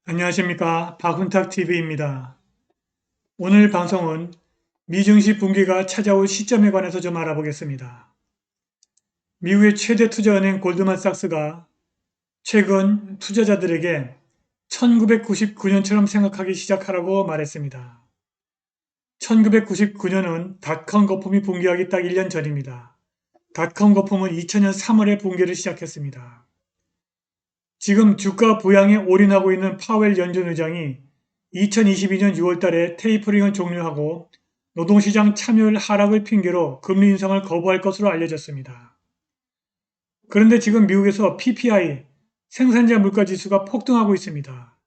안녕하십니까. 박훈탁TV입니다. 오늘 방송은 미증시 붕괴가 찾아올 시점에 관해서 좀 알아보겠습니다. 미국의 최대 투자은행 골드만삭스가 최근 투자자들에게 1999년처럼 생각하기 시작하라고 말했습니다. 1999년은 닷컴 거품이 붕괴하기 딱 1년 전입니다. 닷컴 거품은 2000년 3월에 붕괴를 시작했습니다. 지금 주가 부양에 올인하고 있는 파웰 연준 의장이 2022년 6월 달에 테이퍼링을 종료하고 노동시장 참여율 하락을 핑계로 금리 인상을 거부할 것으로 알려졌습니다. 그런데 지금 미국에서 PPI, 생산자 물가지수가 폭등하고 있습니다.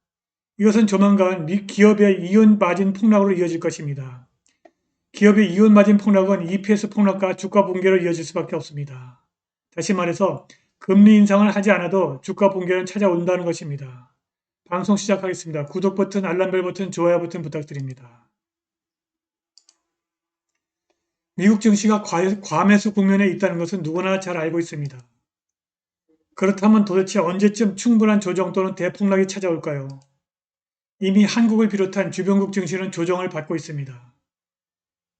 이것은 조만간 기업의 이윤 마진 폭락으로 이어질 것입니다. 기업의 이윤 마진 폭락은 EPS 폭락과 주가 붕괴로 이어질 수밖에 없습니다. 다시 말해서 금리 인상을 하지 않아도 주가 붕괴는 찾아온다는 것입니다. 방송 시작하겠습니다. 구독 버튼, 알람벨 버튼, 좋아요 버튼 부탁드립니다. 미국 증시가 과매수 국면에 있다는 것은 누구나 잘 알고 있습니다. 그렇다면 도대체 언제쯤 충분한 조정 또는 대폭락이 찾아올까요? 이미 한국을 비롯한 주변국 증시는 조정을 받고 있습니다.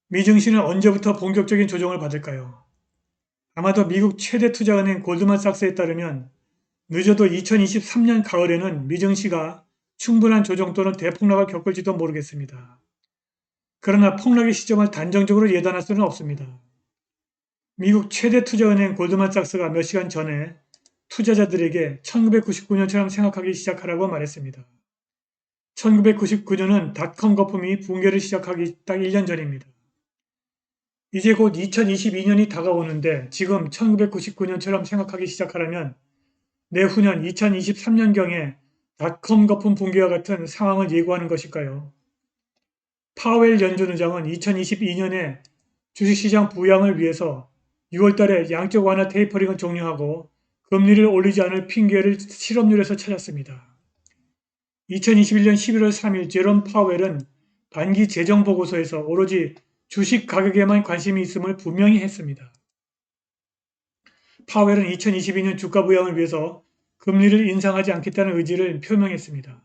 미 증시는 언제부터 본격적인 조정을 받을까요? 아마도 미국 최대 투자은행 골드만삭스에 따르면 늦어도 2023년 가을에는 미 증시가 충분한 조정 또는 대폭락을 겪을지도 모르겠습니다. 그러나 폭락의 시점을 단정적으로 예단할 수는 없습니다. 미국 최대 투자은행 골드만삭스가 몇 시간 전에 투자자들에게 1999년처럼 생각하기 시작하라고 말했습니다. 1999년은 닷컴 거품이 붕괴를 시작하기 딱 1년 전입니다. 이제 곧 2022년이 다가오는데 지금 1999년처럼 생각하기 시작하려면 내후년 2023년경에 닷컴 거품 붕괴와 같은 상황을 예고하는 것일까요? 파웰 연준 의장은 2022년에 주식시장 부양을 위해서 6월달에 양적 완화 테이퍼링을 종료하고 금리를 올리지 않을 핑계를 실업률에서 찾았습니다. 2021년 11월 3일 제롬 파웰은 반기 재정 보고서에서 오로지 주식 가격에만 관심이 있음을 분명히 했습니다. 파웰은 2022년 주가 부양을 위해서 금리를 인상하지 않겠다는 의지를 표명했습니다.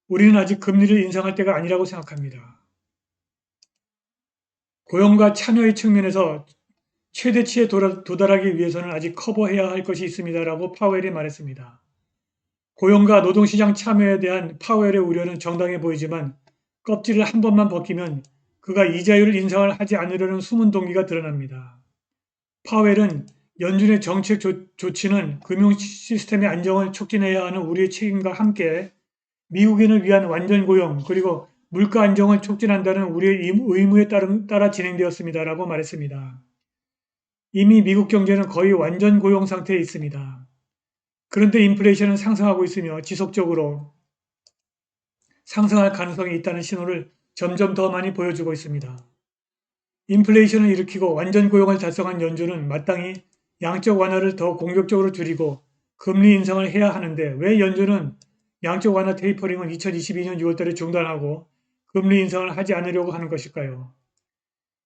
우리는 아직 금리를 인상할 때가 아니라고 생각합니다. 고용과 참여의 측면에서 최대치에 도달하기 위해서는 아직 커버해야 할 것이 있습니다라고 파웰이 말했습니다. 고용과 노동시장 참여에 대한 파웰의 우려는 정당해 보이지만 껍질을 한 번만 벗기면 그가 이자율 인상을 하지 않으려는 숨은 동기가 드러납니다. 파웰은 연준의 정책 조치는 금융 시스템의 안정을 촉진해야 하는 우리의 책임과 함께 미국인을 위한 완전 고용 그리고 물가 안정을 촉진한다는 우리의 의무에 따라 진행되었습니다라고 말했습니다. 이미 미국 경제는 거의 완전 고용 상태에 있습니다. 그런데 인플레이션은 상승하고 있으며 지속적으로 상승할 가능성이 있다는 신호를 점점 더 많이 보여주고 있습니다. 인플레이션을 일으키고 완전 고용을 달성한 연준은 마땅히 양적 완화를 더 공격적으로 줄이고 금리 인상을 해야 하는데 왜 연준은 양적 완화 테이퍼링을 2022년 6월달에 중단하고 금리 인상을 하지 않으려고 하는 것일까요?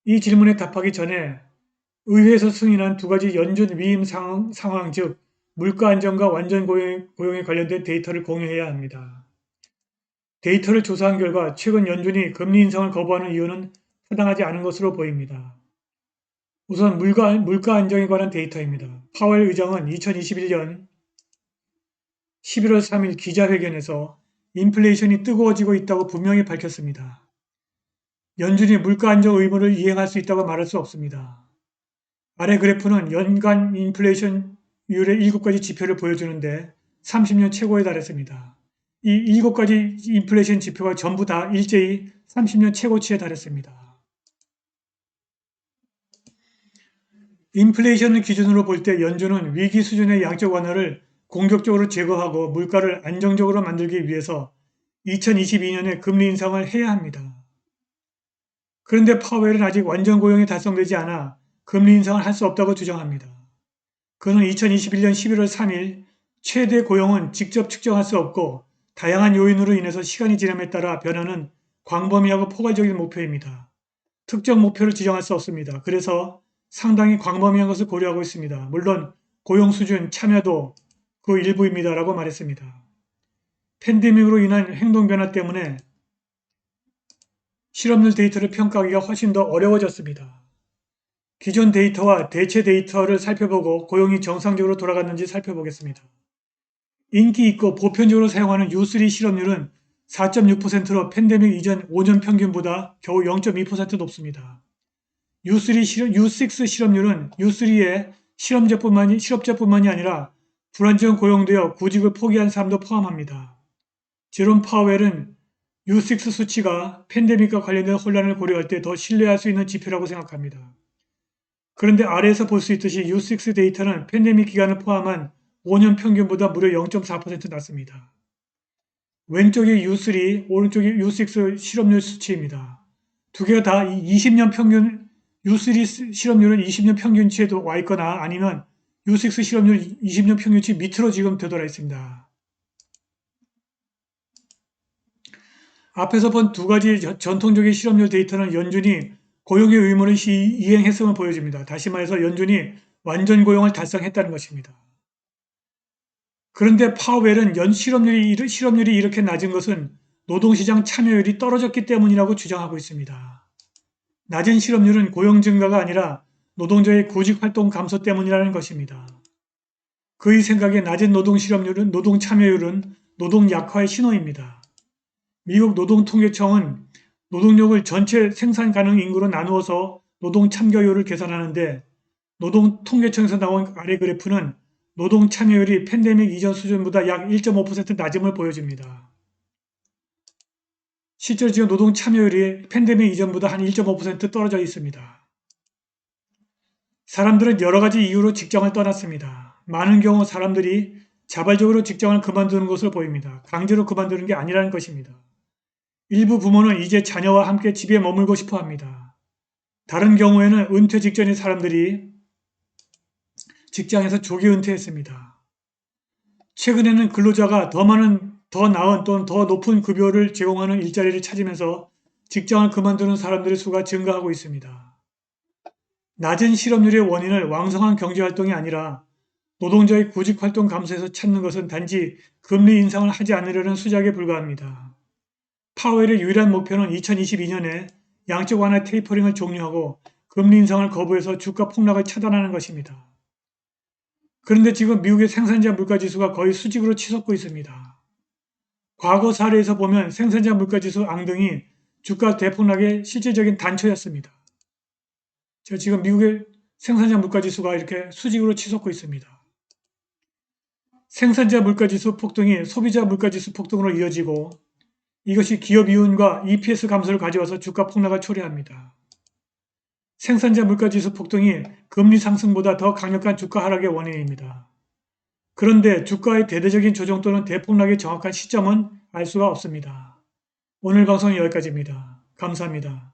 이 질문에 답하기 전에 의회에서 승인한 두 가지 연준 위임 상황, 즉 물가 안정과 완전 고용에 관련된 데이터를 공유해야 합니다. 데이터를 조사한 결과 최근 연준이 금리 인상을 거부하는 이유는 타당하지 않은 것으로 보입니다. 우선 물가 안정에 관한 데이터입니다. 파월 의장은 2021년 11월 3일 기자회견에서 인플레이션이 뜨거워지고 있다고 분명히 밝혔습니다. 연준이 물가 안정 의무를 이행할 수 있다고 말할 수 없습니다. 아래 그래프는 연간 인플레이션율의 7가지 지표를 보여주는데 30년 최고에 달했습니다. 이 7가지 인플레이션 지표가 전부 다 일제히 30년 최고치에 달했습니다. 인플레이션을 기준으로 볼 때 연준은 위기 수준의 양적 완화를 공격적으로 제거하고 물가를 안정적으로 만들기 위해서 2022년에 금리 인상을 해야 합니다. 그런데 파웰은 아직 완전 고용이 달성되지 않아 금리 인상을 할 수 없다고 주장합니다. 그는 2021년 11월 3일 최대 고용은 직접 측정할 수 없고 다양한 요인으로 인해서 시간이 지남에 따라 변하는 광범위하고 포괄적인 목표입니다. 특정 목표를 지정할 수 없습니다. 그래서 상당히 광범위한 것을 고려하고 있습니다. 물론 고용 수준, 참여도 그 일부입니다라고 말했습니다. 팬데믹으로 인한 행동 변화 때문에 실업률 데이터를 평가하기가 훨씬 더 어려워졌습니다. 기존 데이터와 대체 데이터를 살펴보고 고용이 정상적으로 돌아갔는지 살펴보겠습니다. 인기 있고 보편적으로 사용하는 U3 실업률은 4.6%로 팬데믹 이전 5년 평균보다 겨우 0.2% 높습니다. U6 실업률은 U3의 실업자뿐만이 아니라 불안정 고용되어 구직을 포기한 사람도 포함합니다. 제롬 파웰은 U6 수치가 팬데믹과 관련된 혼란을 고려할 때 더 신뢰할 수 있는 지표라고 생각합니다. 그런데 아래에서 볼 수 있듯이 U6 데이터는 팬데믹 기간을 포함한 5년 평균보다 무려 0.4% 낮습니다. 왼쪽이 U3, 오른쪽이 U6 실업률 수치입니다. 두 개가 다 20년 평균, U3 실업률은 20년 평균치에 와 있거나 아니면 U6 실업률 20년 평균치 밑으로 지금 되돌아 있습니다. 앞에서 본 두 가지 전통적인 실업률 데이터는 연준이 고용의 의무를 이행했음을 보여줍니다. 다시 말해서 연준이 완전 고용을 달성했다는 것입니다. 그런데 파웰은 실업률이 이렇게 낮은 것은 노동시장 참여율이 떨어졌기 때문이라고 주장하고 있습니다. 낮은 실업률은 고용 증가가 아니라 노동자의 구직활동 감소 때문이라는 것입니다. 그의 생각에 낮은 노동 참여율은 노동 약화의 신호입니다. 미국 노동통계청은 노동력을 전체 생산 가능 인구로 나누어서 노동 참가율을 계산하는데 노동통계청에서 나온 아래 그래프는 노동 참여율이 팬데믹 이전 수준보다 약 1.5% 낮음을 보여줍니다. 실제로 지금 노동 참여율이 팬데믹 이전보다 한 1.5% 떨어져 있습니다. 사람들은 여러 가지 이유로 직장을 떠났습니다. 많은 경우 사람들이 자발적으로 직장을 그만두는 것으로 보입니다. 강제로 그만두는 게 아니라는 것입니다. 일부 부모는 이제 자녀와 함께 집에 머물고 싶어 합니다. 다른 경우에는 은퇴 직전의 사람들이 직장에서 조기 은퇴했습니다. 최근에는 근로자가 더 나은 또는 더 높은 급여를 제공하는 일자리를 찾으면서 직장을 그만두는 사람들의 수가 증가하고 있습니다. 낮은 실업률의 원인을 왕성한 경제활동이 아니라 노동자의 구직활동 감소에서 찾는 것은 단지 금리 인상을 하지 않으려는 수작에 불과합니다. 파웰의 유일한 목표는 2022년에 양적 완화 테이퍼링을 종료하고 금리 인상을 거부해서 주가 폭락을 차단하는 것입니다. 그런데 지금 미국의 생산자 물가지수가 거의 수직으로 치솟고 있습니다. 과거 사례에서 보면 생산자 물가지수 앙등이 주가 대폭락의 실질적인 단초였습니다. 지금 미국의 생산자 물가지수가 이렇게 수직으로 치솟고 있습니다. 생산자 물가지수 폭등이 소비자 물가지수 폭등으로 이어지고 이것이 기업 이윤과 EPS 감소를 가져와서 주가 폭락을 초래합니다. 생산자 물가지수 폭등이 금리 상승보다 더 강력한 주가 하락의 원인입니다. 그런데 주가의 대대적인 조정 또는 대폭락의 정확한 시점은 알 수가 없습니다. 오늘 방송은 여기까지입니다. 감사합니다.